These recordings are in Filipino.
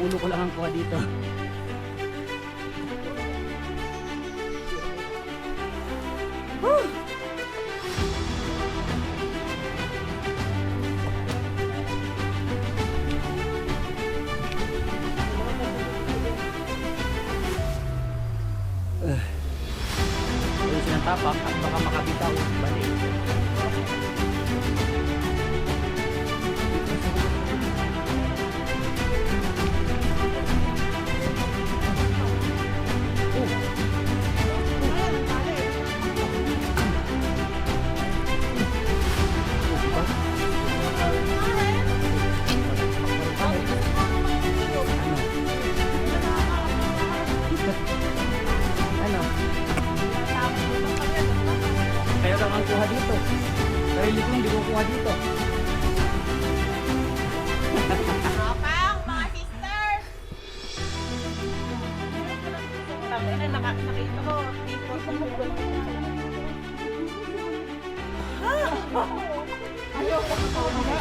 ulo ko lang ang kuha dito. Ayun silang tapak at baka makabitaw. Balik. Ano? Kaya lang ang kuha dito. Sarili ko hindi ko kuha dito. Kapang, mga sister! Sabi na, nakita ko. Ayoko na ko.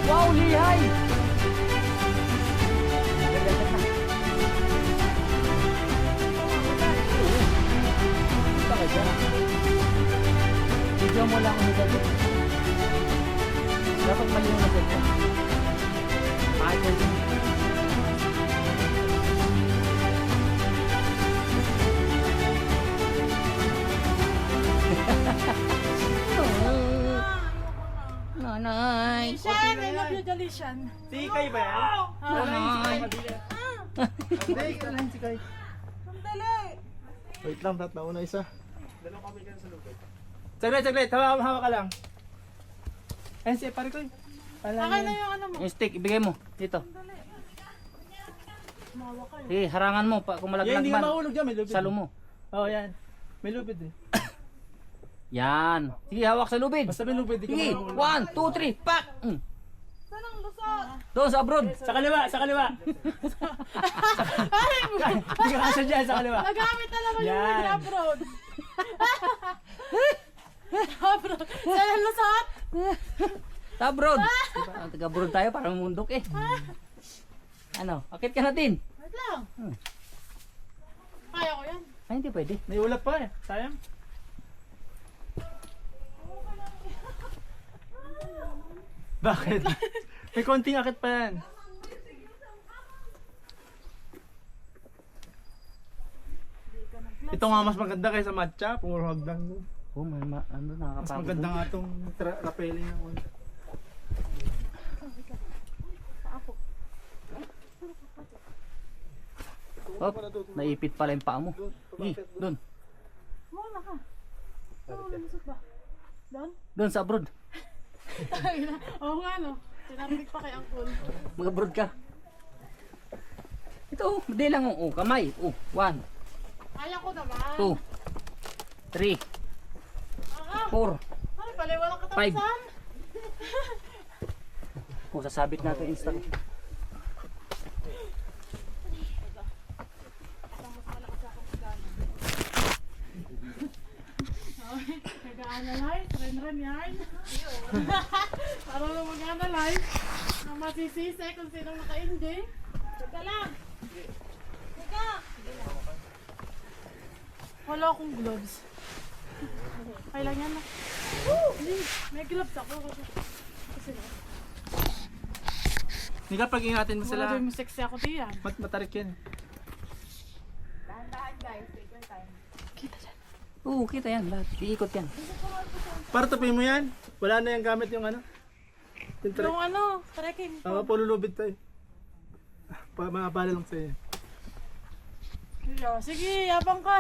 Wow, lihay! Video mo lang ang dito. Dapat mali yung dito. Ayaw din. Nanay! Shan, I love you, Jalishan. Sikay ba yan? Nanay! Hindi, kailan sikay. Sandali. Wait lang, nauna isa. Saglit, hawa ka lang. Ayun siya, pare ko. Akin na yung ano mo. Yung stick, ibigay mo. Dito. Mawa ka. Eh, harangan mo pa kung Yan, malaglag hindi ka man. mahulog dyan, may lupit. Salo mo. Oo, yan. May lupit eh. Yan. Sige, hawak sa lubid. Basta may lupit, di ka Sige, mahulog. 1, 2, 3, pak! Saan ang lusot? Doon sa abroad. Sa kaliwa, sa kaliwa. Hindi ka kasya dyan, sa kaliwa. Nagamit na naman yung Yan. word abroad. Abroad. Saan ang lusot? Sa abroad. Taga-abroad tayo, parang mundok eh. Ano, akit ka natin. Wait lang. Kaya ko yan. Ay, hindi pwede. May ulap pa eh, sayang. Bakit? May konting akit pa yan. Ito nga mas maganda kaysa matcha, puro hagdan mo. Oh, may ano, Mas nakakapagod. maganda nga itong rappelling ng one. Oh, naipit pala yung paa mo. Sige, doon. Muna ka. Saan ang lusot ba? Doon? Doon sa abroad. Oo nga no. Sinarinig pa kay Angkol. Mag-abroad ka. Ito, hindi lang. Oh, kamay. Oh, 1, Kaya ko naman. 2, 3, 4. Ay, pala walang katapusan. Oh, sasabit natin yung Instagram. Nag-analyze, ren yan. Para na mag-analyze. Ang masisisi kung sinong naka-hindi. Teka lang. Teka. Wala akong gloves. Kailan yan na? Hindi, may gloves ako. Kasi na. Hindi ka pag-ingatin mo Wala sila. doon sexy ako diyan. Matarik yan. Dahan-dahan guys, take your time. Kita dyan. Oo, kita yan. Lahat. Iikot yan. Para tupin mo yan. Wala na yung gamit yung ano. Yung Yung ano, trekking. pululubid tayo. Mapala lang sa'yo. Sige, yabang ka.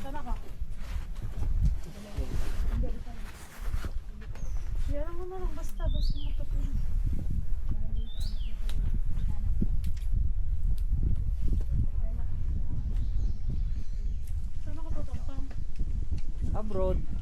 Sana ka. Yan mo na lang, basta matapin. Sana ka tatapang. Abroad.